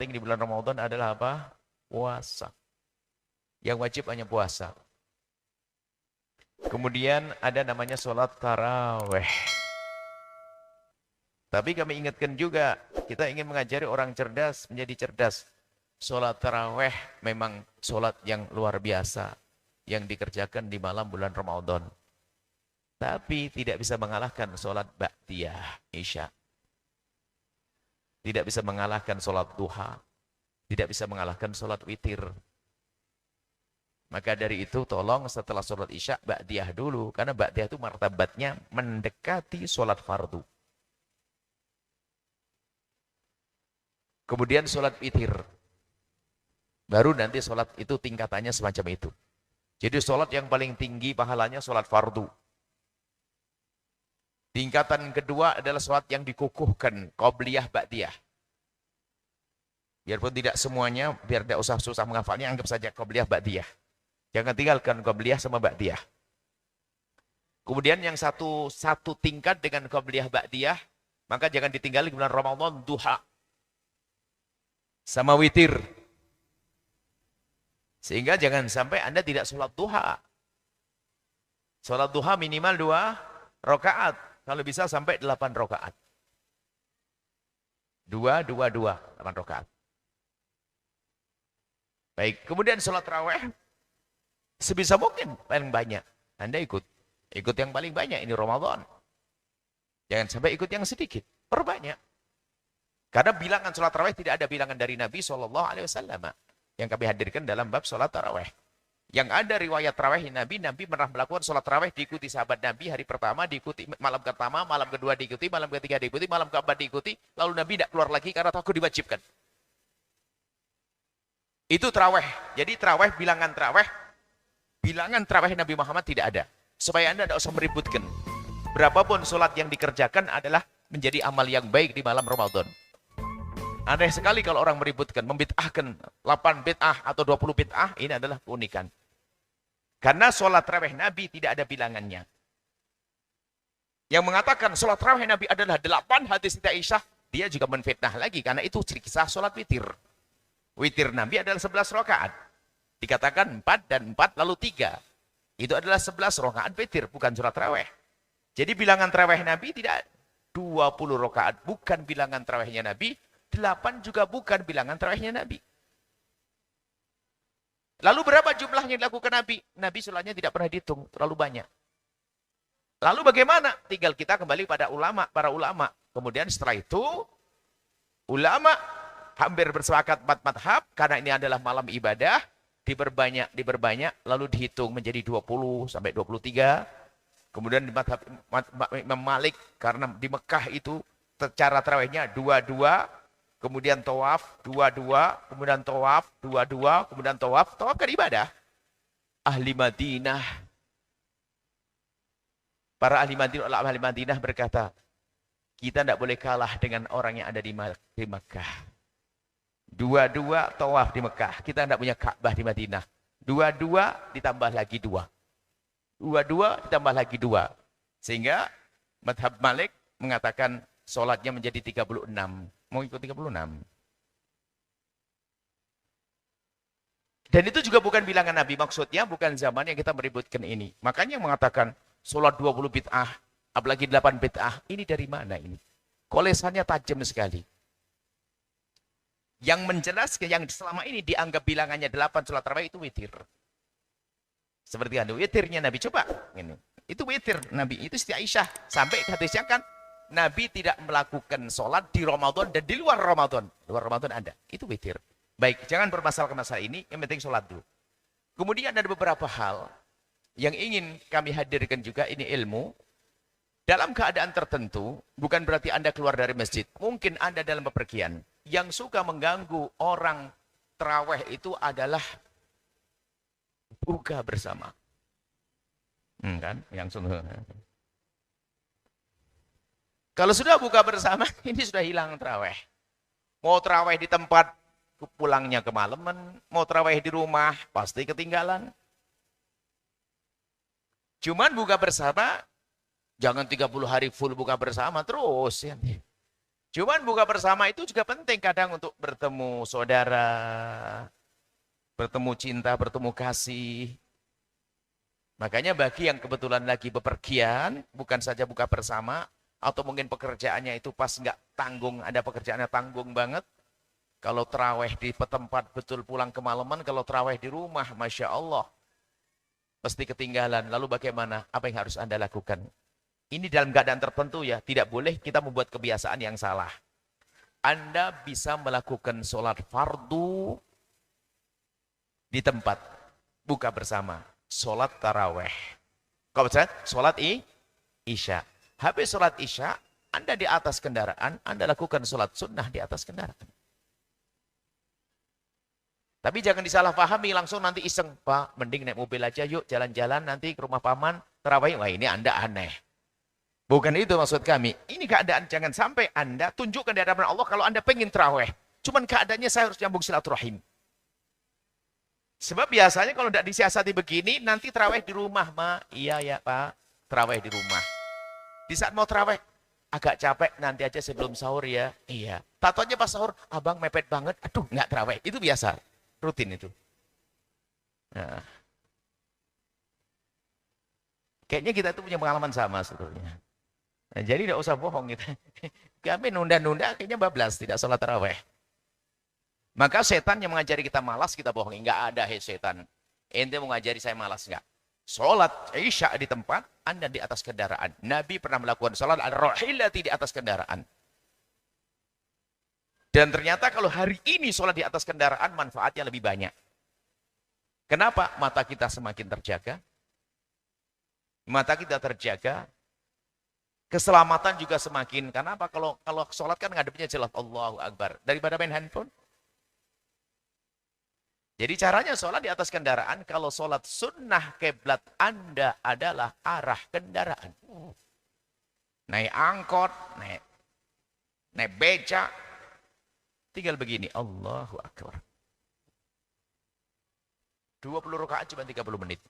penting di bulan Ramadan adalah apa? Puasa. Yang wajib hanya puasa. Kemudian ada namanya sholat taraweh. Tapi kami ingatkan juga, kita ingin mengajari orang cerdas menjadi cerdas. Sholat taraweh memang sholat yang luar biasa, yang dikerjakan di malam bulan Ramadan. Tapi tidak bisa mengalahkan sholat ba'diyah, isya. Tidak bisa mengalahkan sholat duha. Tidak bisa mengalahkan sholat witir. Maka dari itu tolong setelah sholat isya, ba'diyah dulu. Karena ba'diyah itu martabatnya mendekati sholat fardu. Kemudian sholat witir. Baru nanti sholat itu tingkatannya semacam itu. Jadi sholat yang paling tinggi pahalanya sholat fardu. Tingkatan kedua adalah sholat yang dikukuhkan, qobliyah ba'diyah. Biarpun tidak semuanya, biar tidak usah susah menghafalnya, anggap saja qobliyah ba'diyah. Jangan tinggalkan qobliyah sama ba'diyah. Kemudian yang satu tingkat dengan qobliyah ba'diyah, maka jangan ditinggalkan di bulan Ramadan, duha. Sama witir. Sehingga jangan sampai Anda tidak sholat duha. Sholat duha minimal 2 rakaat. Kalau bisa sampai 8 rakaat. 2, 8 rakaat. Baik, kemudian sholat raweh. Sebisa mungkin paling banyak. Anda ikut yang paling banyak, ini Ramadan. Jangan sampai ikut yang sedikit. Perbanyak. Karena bilangan sholat tarawih tidak ada bilangan dari Nabi SAW yang kami hadirkan dalam bab sholat tarawih. Yang ada riwayat tarawih Nabi pernah melakukan sholat tarawih diikuti sahabat Nabi hari pertama, diikuti malam pertama, malam kedua diikuti, malam ketiga diikuti, malam keempat diikuti, lalu Nabi tidak keluar lagi karena takut diwajibkan. Itu tarawih. Jadi tarawih, bilangan tarawih Nabi Muhammad tidak ada. Supaya Anda tidak usah meributkan. Berapapun sholat yang dikerjakan adalah menjadi amal yang baik di malam Ramadan. Aneh sekali kalau orang meributkan, membid'ahkan 8 bid'ah atau 20 bid'ah, ini adalah keunikan. Karena sholat tarawih Nabi tidak ada bilangannya. Yang mengatakan sholat tarawih Nabi adalah 8 hadis Siti Aisyah, dia juga menfitnah lagi, karena itu kisah sholat witir. Witir Nabi adalah 11 rakaat. Dikatakan 4 dan 4 lalu 3. Itu adalah 11 rakaat witir, bukan sholat tarawih. Jadi bilangan tarawih Nabi tidak 20 rakaat, bukan bilangan tarawihnya Nabi. 8 juga bukan bilangan tarawihnya Nabi. Lalu berapa jumlahnya yang dilakukan Nabi? Nabi sholatnya tidak pernah dihitung, terlalu banyak. Lalu bagaimana? Tinggal kita kembali pada para ulama. Kemudian setelah itu, ulama hampir bersepakat 4 madhab, karena ini adalah malam ibadah, diperbanyak, lalu dihitung menjadi 20 sampai 23. Kemudian di madhab Imam Malik, karena di Mekah itu cara tarawihnya 22, kemudian tawaf 22, kemudian tawaf 22, kemudian tawaf kan ibadah. Ahli Madinah, para ahli Madinah berkata, kita tidak boleh kalah dengan orang yang ada di Mekah. 22 tawaf di Mekah, kita tidak punya Ka'bah di Madinah. 22 ditambah lagi 2. 22 ditambah lagi 2. Sehingga madhab Malik mengatakan sholatnya menjadi 36. Mau ikut 36. Dan itu juga bukan bilangan Nabi. Maksudnya bukan zaman yang kita meributkan ini. Makanya mengatakan sholat 20 bid'ah, apalagi 8 bid'ah. Ini dari mana ini? Kolesannya tajam sekali. Yang menjelaskan, yang selama ini dianggap bilangannya 8 sholat tarawih itu witir. Seperti kan, witirnya Nabi. Coba. Ini. Itu witir Nabi. Itu Siti Aisyah. Sampai hadisnya kan, Nabi tidak melakukan sholat di Ramadan dan di luar Ramadan. Luar Ramadan ada. Itu witir. Baik, jangan bermasalahkan masalah ini. Yang penting sholat dulu. Kemudian ada beberapa hal yang ingin kami hadirkan juga. Ini ilmu. Dalam keadaan tertentu, bukan berarti Anda keluar dari masjid. Mungkin Anda dalam bepergian. Yang suka mengganggu orang tarawih itu adalah buka bersama. Kan? Yang sungguh. Kalau sudah buka bersama, ini sudah hilang tarawih. Mau tarawih di tempat, pulangnya kemalaman. Mau tarawih di rumah, pasti ketinggalan. Cuman buka bersama, jangan 30 hari full buka bersama terus. Ya. Cuman buka bersama itu juga penting kadang untuk bertemu saudara, bertemu cinta, bertemu kasih. Makanya bagi yang kebetulan lagi bepergian, bukan saja buka bersama, atau mungkin pekerjaannya itu pas nggak tanggung, ada pekerjaannya tanggung banget. Kalau terawih di tempat betul pulang kemalaman, kalau terawih di rumah, Masya Allah, pasti ketinggalan. Lalu bagaimana? Apa yang harus Anda lakukan? Ini dalam keadaan tertentu ya, tidak boleh kita membuat kebiasaan yang salah. Anda bisa melakukan sholat fardu di tempat, buka bersama. Sholat taraweh. Kau baca? Sholat isya. Habis sholat isya, Anda di atas kendaraan, Anda lakukan sholat sunnah di atas kendaraan. Tapi jangan disalahpahami langsung nanti iseng. Pak, mending naik mobil aja yuk, jalan-jalan nanti ke rumah paman, tarawih. Wah ini Anda aneh. Bukan itu maksud kami. Ini keadaan, jangan sampai Anda tunjukkan di hadapan Allah kalau Anda pengen tarawih. Cuman keadaannya saya harus nyambung silaturahim. Sebab biasanya kalau tidak disiasati begini, nanti terawih di rumah, Ma. Iya ya Pak, terawih di rumah. Di saat mau terawih, agak capek, nanti aja sebelum sahur ya. Iya. Tatonya pas sahur, abang mepet banget, aduh nggak terawih. Itu biasa, rutin itu. Nah. Kayaknya kita itu punya pengalaman sama sebetulnya. Nah, jadi tidak usah bohong kita. Kami nunda-nunda, akhirnya bablas, tidak sholat terawih. Maka setan yang mengajari kita malas, kita bohongi. Enggak ada, hei setan. Ente mau ngajari saya malas, enggak. Sholat isya di tempat, Anda di atas kendaraan. Nabi pernah melakukan sholat al-rahilati di atas kendaraan. Dan ternyata kalau hari ini sholat di atas kendaraan, manfaatnya lebih banyak. Kenapa? Mata kita semakin terjaga. Mata kita terjaga. Keselamatan juga semakin. Kenapa? Kalau sholat kan ngadepnya jelas. Allahu Akbar. Daripada main handphone. Jadi caranya sholat di atas kendaraan, kalau sholat sunnah kiblat Anda adalah arah kendaraan. Naik angkot, naik beca, tinggal begini, Allahu Akbar. 20 rakaat cuma 30 menit.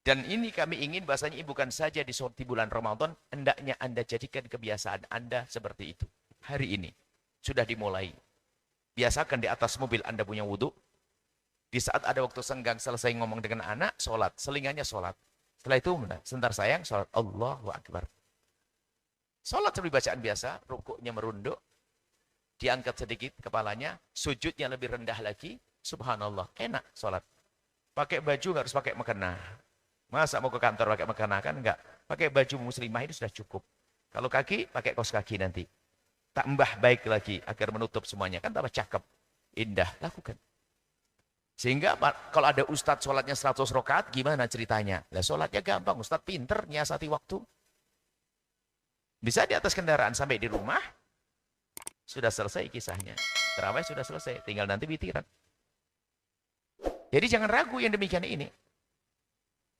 Dan ini kami ingin bahasanya bukan saja di bulan Ramadan, hendaknya Anda jadikan kebiasaan Anda seperti itu. Hari ini sudah dimulai. Biasakan di atas mobil Anda punya wudhu. Di saat ada waktu senggang selesai ngomong dengan anak, sholat. Selingannya sholat. Setelah itu, sebentar sayang, sholat. Allahu Akbar. Sholat seperti bacaan biasa, rukuknya merunduk. Diangkat sedikit kepalanya, sujudnya lebih rendah lagi. Subhanallah, enak sholat. Pakai baju nggak harus pakai mukena. Masa mau ke kantor pakai mukena kan? Enggak. Pakai baju muslimah itu sudah cukup. Kalau kaki, pakai kaos kaki nanti. Tambah baik lagi agar menutup semuanya. Kan tambah cakep. Indah. Lakukan. Sehingga kalau ada ustadz sholatnya 100 rakaat, gimana ceritanya? Lah sholatnya gampang. Ustadz pinter nyiasati waktu. Bisa di atas kendaraan sampai di rumah. Sudah selesai kisahnya. Tarawih sudah selesai. Tinggal nanti witiran. Jadi jangan ragu yang demikian ini.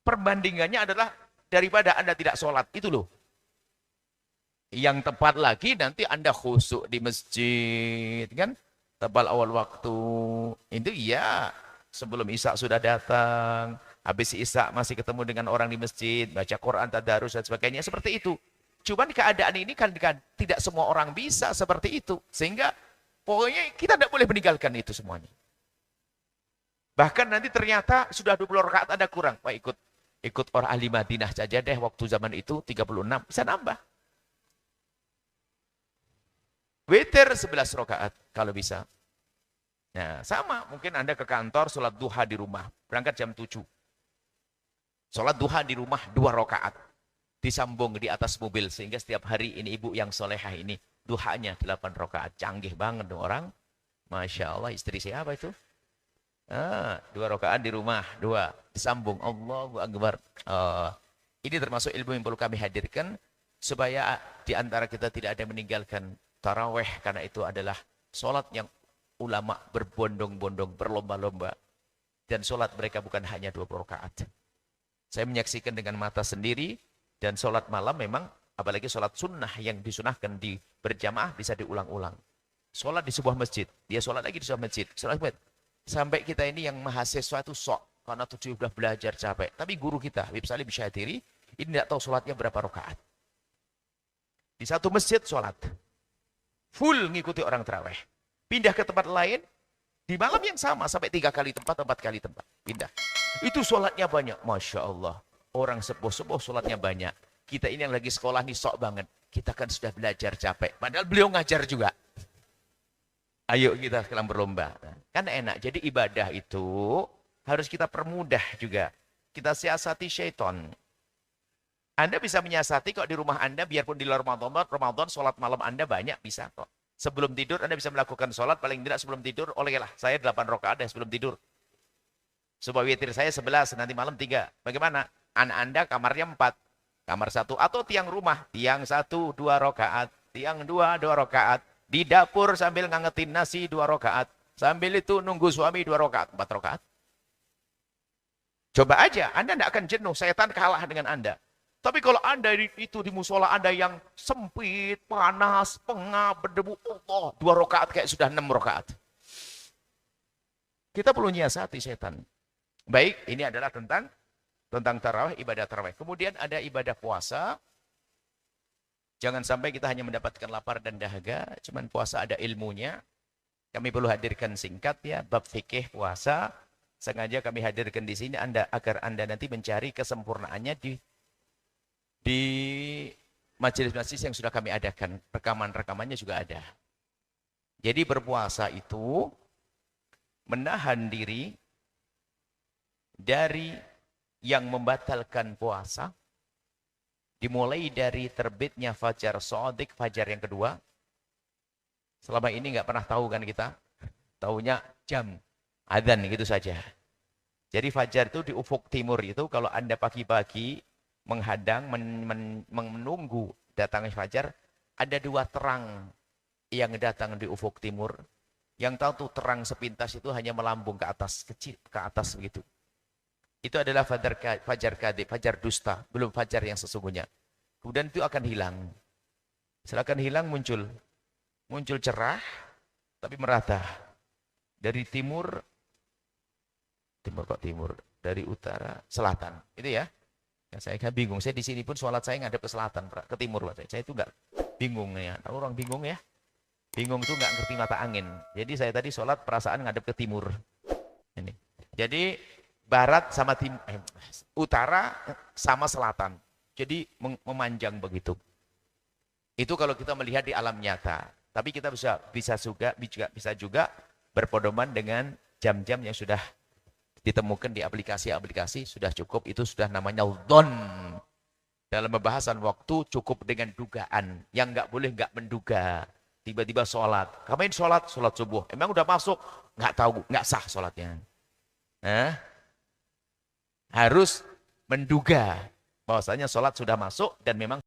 Perbandingannya adalah daripada Anda tidak sholat. Itu loh. Yang tepat lagi nanti Anda khusyuk di masjid kan, tepat awal waktu itu ya sebelum isya sudah datang, habis isya masih ketemu dengan orang di masjid, baca Quran, tadarus dan sebagainya seperti itu. Cuman keadaan ini kan tidak semua orang bisa seperti itu, sehingga pokoknya kita tidak boleh meninggalkan itu semuanya. Bahkan nanti ternyata sudah 20 rakaat ada kurang, Pak ikut orang ahli Madinah saja deh waktu zaman itu 36 bisa nambah. Witir 11 rakaat kalau bisa. Nah, sama mungkin Anda ke kantor sholat duha di rumah, berangkat jam 7. Sholat duha di rumah 2 rakaat. Disambung di atas mobil sehingga setiap hari ini ibu yang solehah ini duhanya 8 rakaat. Canggih banget dong orang. Masya Allah, istri siapa itu? 2 rakaat di rumah, 2 disambung. Allahu Akbar. Ini termasuk ilmu yang perlu kami hadirkan supaya di antara kita tidak ada yang meninggalkan taraweh, karena itu adalah sholat yang ulama berbondong-bondong, berlomba-lomba. Dan sholat mereka bukan hanya 20 rakaat. Saya menyaksikan dengan mata sendiri, dan sholat malam memang, apalagi sholat sunnah yang disunahkan di berjamaah bisa diulang-ulang. Sholat di sebuah masjid, dia sholat lagi di sebuah masjid. Sampai kita ini yang mahasiswa itu sok, karena sudah belajar capek. Tapi guru kita, Habib Salim Syadiri, ini tidak tahu sholatnya berapa rakaat. Di satu masjid sholat. Full ngikuti orang terawih. Pindah ke tempat lain, di malam yang sama sampai 3 kali tempat, 4 kali tempat. Pindah. Itu sholatnya banyak. Masya Allah. Orang sepuh-sepuh sholatnya banyak. Kita ini yang lagi sekolah nih sok banget. Kita kan sudah belajar capek. Padahal beliau ngajar juga. Ayo kita sekarang berlomba. Kan enak. Jadi ibadah itu harus kita permudah juga. Kita siasati syaitan. Anda bisa menyiasati kok di rumah Anda, biarpun di luar Ramadan, sholat malam Anda banyak, bisa kok. Sebelum tidur Anda bisa melakukan sholat, paling tidak sebelum tidur, olehlah. Saya 8 rakaat sebelum tidur. Supaya witir saya 11, nanti malam 3. Bagaimana? Anak Anda kamarnya 4. Kamar 1. Atau tiang rumah. Tiang 1, 2 rakaat. Tiang 2, 2 rakaat. Di dapur sambil ngangetin nasi 2 rakaat. Sambil itu nunggu suami 2 rakaat. 4 rakaat. Coba aja, Anda tidak akan jenuh. Setan kalah dengan Anda. Tapi kalau Anda itu di musola Anda yang sempit, panas, pengap, berdebu, Allah, 2 rakaat kayak sudah 6 rakaat. Kita perlu nyiasati setan. Baik, ini adalah tentang tarawih, ibadah tarawih. Kemudian ada ibadah puasa. Jangan sampai kita hanya mendapatkan lapar dan dahaga, cuman puasa ada ilmunya. Kami perlu hadirkan singkat ya, bab fikih puasa. Sengaja kami hadirkan di sini agar Anda nanti mencari kesempurnaannya di majelis-majelis yang sudah kami adakan. Rekaman-rekamannya juga ada. Jadi berpuasa itu menahan diri dari yang membatalkan puasa. Dimulai dari terbitnya fajar shadiq, fajar yang kedua. Selama ini nggak pernah tahu kan kita. Taunya jam, adzan gitu saja. Jadi fajar itu di ufuk timur itu kalau Anda pagi-pagi menghadang, menunggu datangnya fajar, ada 2 terang yang datang di ufuk timur. Yang tahu tuh terang sepintas itu hanya melambung ke atas, kecil ke atas begitu. Itu adalah fajar kadhib, fajar dusta, belum fajar yang sesungguhnya. Kemudian itu akan hilang. Setelah akan hilang muncul cerah, tapi merata. Dari timur dari utara, selatan. Itu ya. Ya saya kan bingung. Saya di sini pun sholat saya ngadep ke selatan, ke timur. Saya itu enggak bingung ya. Tahu orang bingung ya? Bingung itu enggak ngerti mata angin. Jadi saya tadi sholat perasaan ngadep ke timur. Ini. Jadi barat sama utara sama selatan. Jadi memanjang begitu. Itu kalau kita melihat di alam nyata. Tapi kita bisa juga berpedoman dengan jam-jam yang sudah ditemukan di aplikasi-aplikasi, sudah cukup. Itu sudah namanya dhon. Dalam pembahasan waktu cukup dengan dugaan. Yang enggak boleh enggak menduga. Tiba-tiba sholat. Kamu sholat subuh. Emang udah masuk? Enggak tahu, enggak sah sholatnya. Harus menduga bahwasanya sholat sudah masuk dan memang